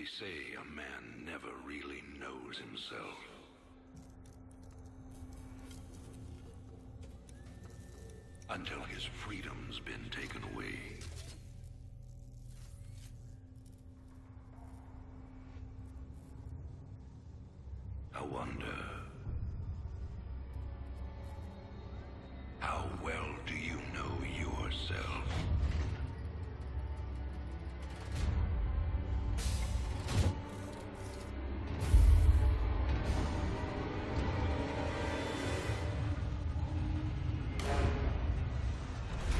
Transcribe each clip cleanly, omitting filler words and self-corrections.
They say a man never really knows himself. Until his freedom's been taken away. I wonder, how well do you know yourself?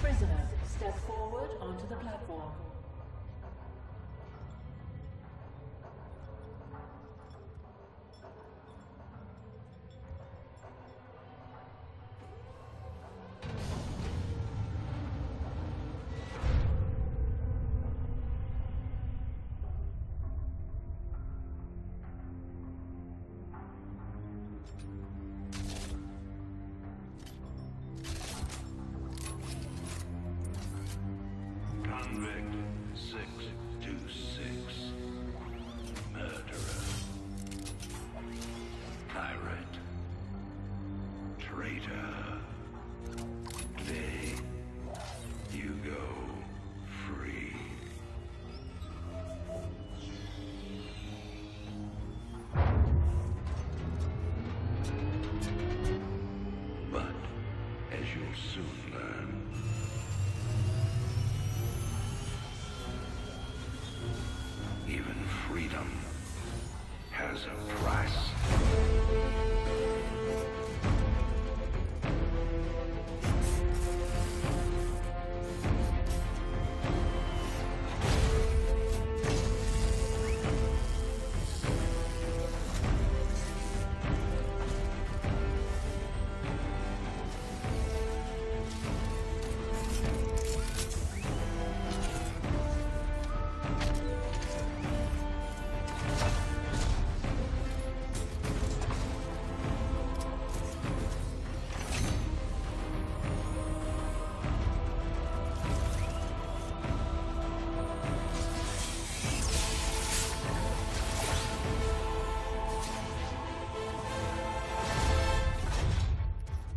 Prisoner, step forward onto the platform. Convict 626. Murderer. Pirate. Traitor. Today, you go free. But, as you'll soon learn, even freedom has a price.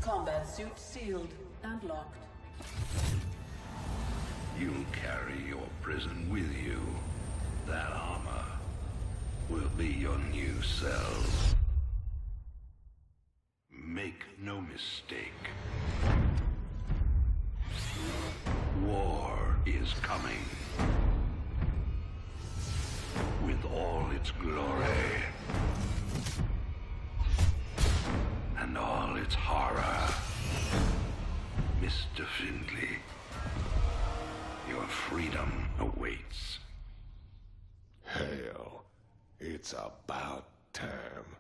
Combat suit sealed and locked. You'll carry your prison with you. That armor will be your new cell. Make no mistake. War is coming. With all its glory. And all its horror. Mr. Findley, your freedom awaits. Hell, it's about time.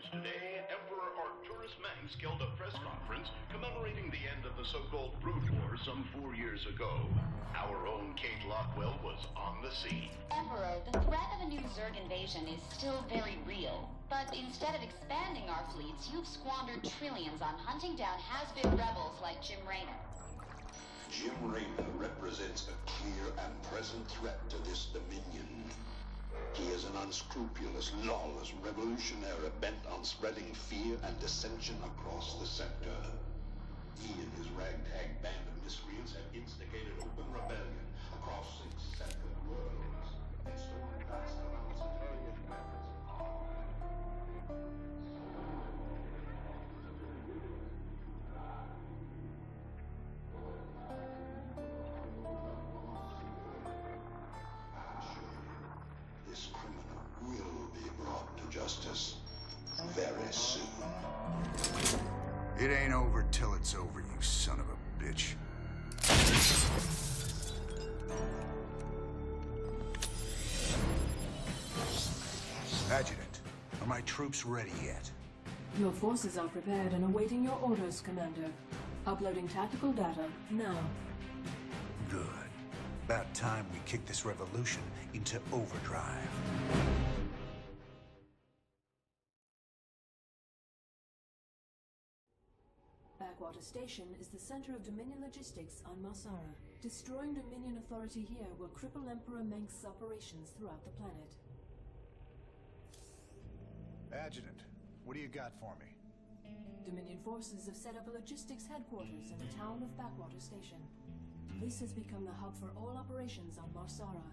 Today, Emperor Arcturus Manx held a press conference commemorating the end of the so-called Brood War some 4 years ago. Our own Kate Lockwell was on the scene. Emperor, the threat of a new Zerg invasion is still very real. But instead of expanding our fleets, you've squandered trillions on hunting down has-been rebels like Jim Raynor. Jim Raynor represents a clear and present threat to this dominion. He is an unscrupulous, lawless revolutionary bent on spreading fear and dissension across the sector. He and his ragtag band of miscreants have instigated open rebellion across 6 separate worlds and stolen vast amounts of alien weapons and armor. very soon. It ain't over till it's over, you son of a bitch. Adjutant, are my troops ready yet? Your forces are prepared and awaiting your orders, Commander. Uploading tactical data now. Good. About time we kick this revolution into overdrive. Backwater Station is the center of Dominion logistics on Marsara. Destroying Dominion authority here will cripple Emperor Mengsk's operations throughout the planet. Adjutant, what do you got for me? Dominion forces have set up a logistics headquarters in the town of Backwater Station. This has become the hub for all operations on Marsara.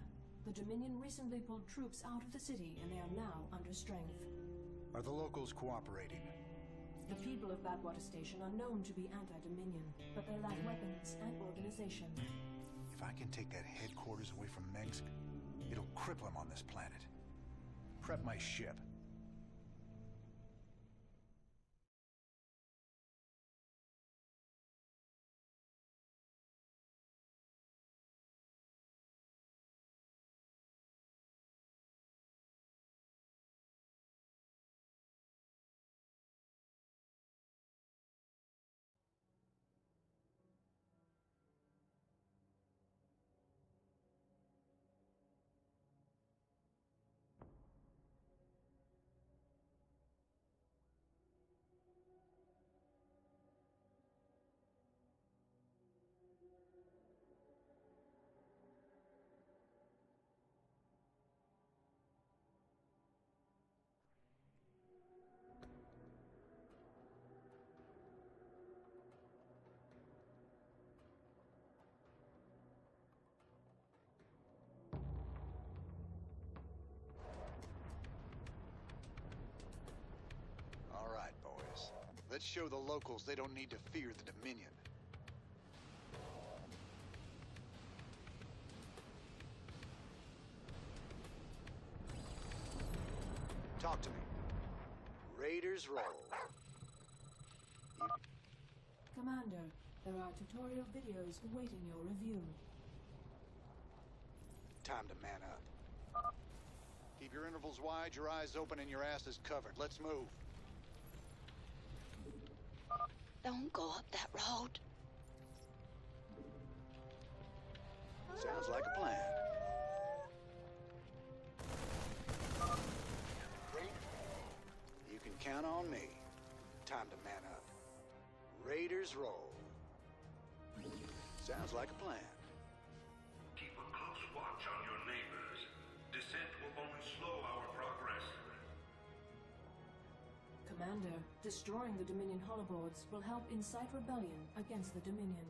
The Dominion recently pulled troops out of the city and they are now under strength. Are the locals cooperating? The people of Backwater Station are known to be anti-Dominion, but they lack weapons and organization. If I can take that headquarters away from Mengsk, it'll cripple him on this planet. Prep my ship. Let's show the locals they don't need to fear the Dominion. Talk to me. Raiders roll. Commander, there are tutorial videos awaiting your review. Time to man up. Keep your intervals wide, your eyes open, and your asses covered. Let's move. Don't go up that road. Sounds like a plan. You can count on me. Time to man up. Raiders roll. Sounds like a plan. Keep a close watch on your neighbors. Descent will only slow our progress. Commander, destroying the Dominion holoboards will help incite rebellion against the Dominion.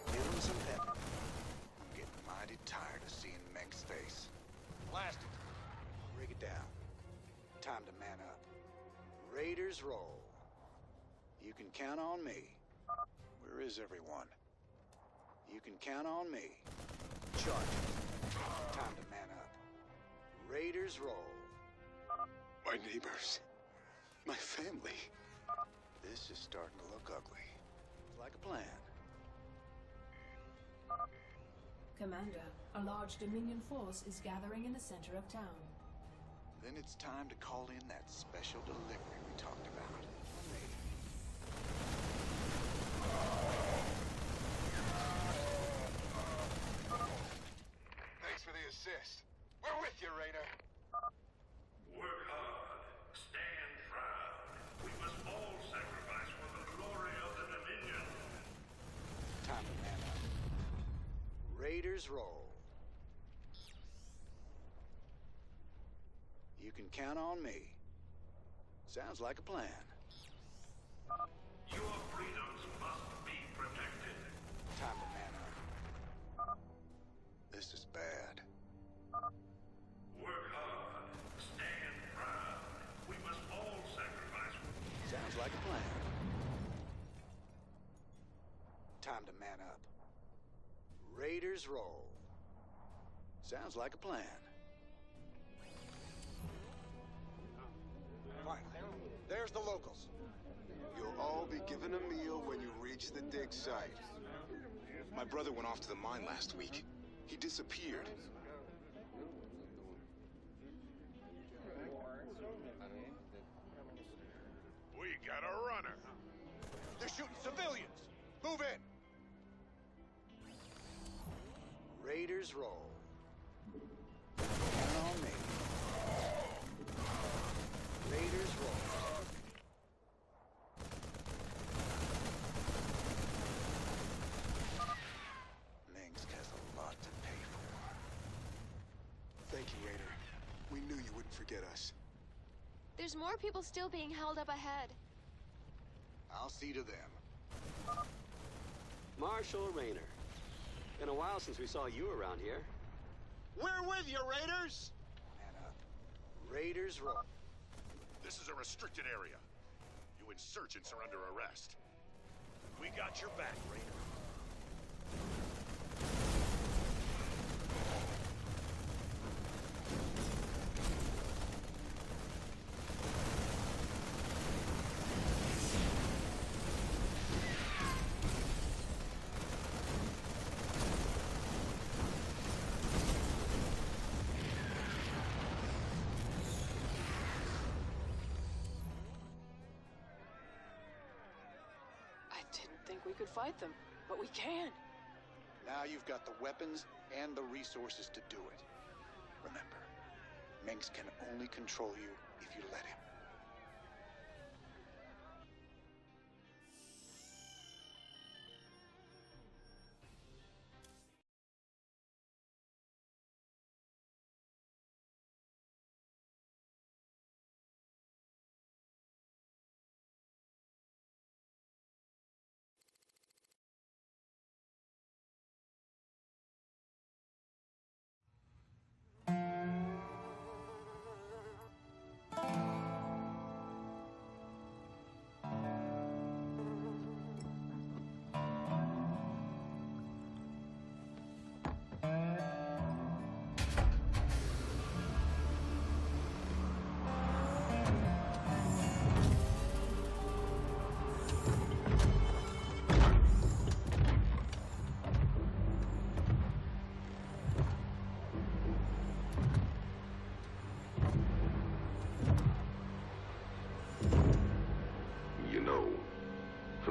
Give him some pep. I'm getting mighty tired of seeing Meng's face. Blast it. Break it down. Time to man up. Raiders roll. You can count on me. Where is everyone? You can count on me. Charge. Time to man up. Raiders roll. My neighbors. My family. This is starting to look ugly. Like a plan. Commander, a large Dominion force is gathering in the center of town. Then it's time to call in that special delivery we talked about. Thanks for the assist. We're with you, Raider. Work hard. Stand proud. We must all sacrifice for the glory of the Dominion. Time to man up. Raiders roll. You can count on me. Sounds like a plan. Your freedoms must be protected. Time to man up. This is bad. Work hard. Stand proud. We must all sacrifice. Sounds like a plan. Time to man up. Raiders roll. Sounds like a plan. locals. You'll all be given a meal when you reach the dig site. My brother went off to the mine last week. He disappeared. We got a runner. They're shooting civilians. Move in. Raiders roll. Count on me. Raiders roll. Minsk has a lot to pay for. Thank you, Raider. We knew you wouldn't forget us. There's more people still being held up ahead. I'll see to them. Marshal Rayner. Been a while since we saw you around here. We're with you, Raiders! Man up. Raiders roll. This is a restricted area. You insurgents are under arrest. We got your back, Raider. We could fight them, but we can. Now you've got the weapons and the resources to do it. Remember, Minsk can only control you if you let him.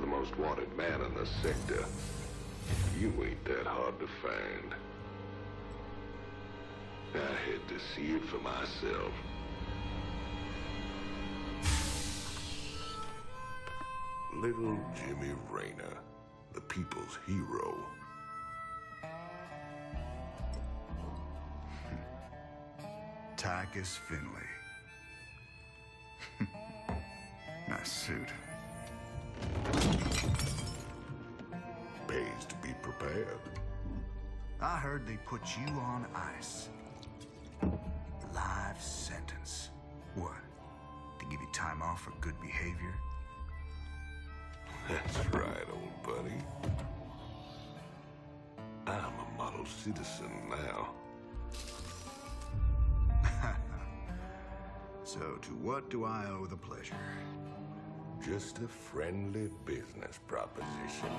Most wanted man in the sector. You ain't that hard to find. I had to see it for myself. Little Jimmy Rayner, the people's hero. Tychus Finley. Nice suit. Pays to be prepared. I heard they put you on ice. Life sentence. What? To give you time off for good behavior? That's right, old buddy. I'm a model citizen now. So to what do I owe the pleasure? Just a friendly business proposition.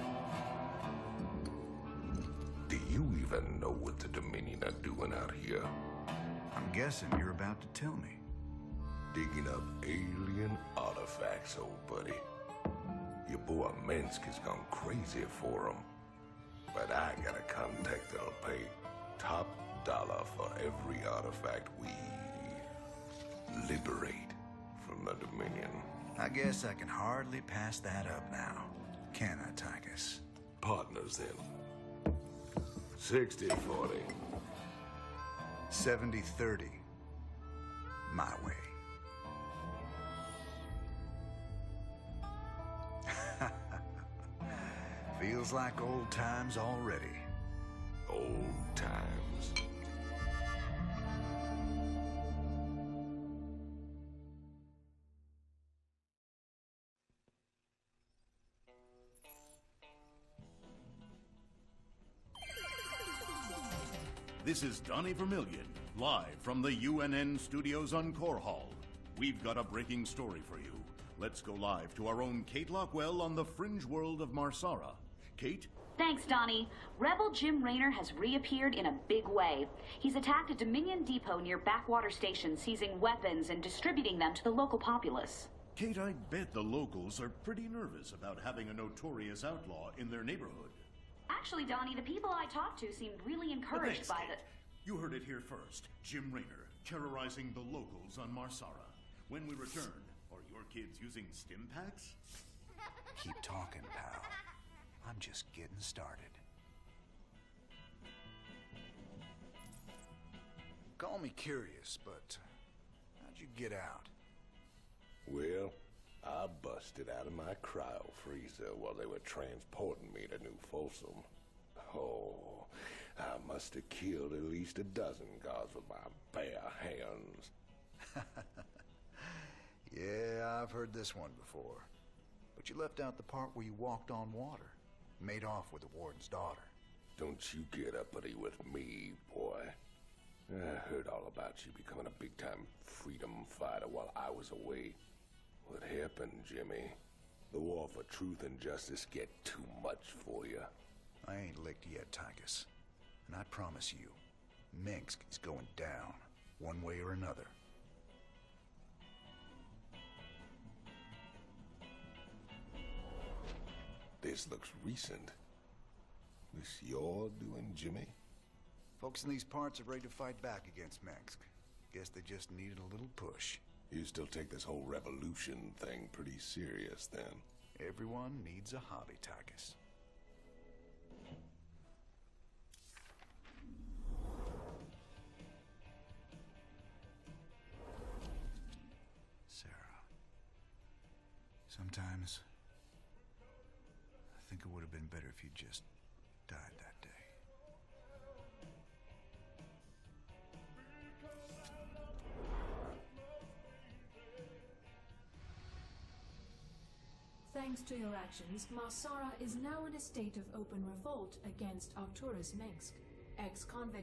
Do you even know what the Dominion are doing out here? I'm guessing you're about to tell me. Digging up alien artifacts, old buddy. Your boy Minsk has gone crazy for them. But I got a contact that'll pay top dollar for every artifact we liberate from the Dominion. I guess I can hardly pass that up now. Can I, Tychus? Partners, then. 60-40. 70-30. My way. Feels like old times already. Old times. This is Donnie Vermillion, live from the UNN studios on Core Hall. We've got a breaking story for you. Let's go live to our own Kate Lockwell on the fringe world of Marsara. Kate? Thanks, Donnie. Rebel Jim Raynor has reappeared in a big way. He's attacked a Dominion depot near Backwater Station, seizing weapons and distributing them to the local populace. Kate, I bet the locals are pretty nervous about having a notorious outlaw in their neighborhood. Actually, Donnie, the people I talked to seemed really encouraged by the... You heard it here first. Jim Raynor, terrorizing the locals on Marsara. When we return, are your kids using stim packs? Keep talking, pal. I'm just getting started. Call me curious, but how'd you get out? Well, I busted out of my cryo freezer while they were transporting me to New Folsom. Oh, I must have killed at least a dozen guards with my bare hands. Yeah, I've heard this one before. But you left out the part where you walked on water. Made off with the warden's daughter. Don't you get uppity with me, boy. I heard all about you becoming a big-time freedom fighter while I was away. What happened, Jimmy? The war for truth and justice get too much for you. I ain't licked yet, Tychus. And I promise you, Minsk is going down, one way or another. This looks recent. This you're doing, Jimmy? Folks in these parts are ready to fight back against Minsk. Guess they just needed a little push. You still take this whole revolution thing pretty serious, then? Everyone needs a hobby, Tychus. Sarah. Sometimes I think it would have been better if you just died that day. Thanks to your actions, Marsara is now in a state of open revolt against Arcturus Mengsk. Ex-convict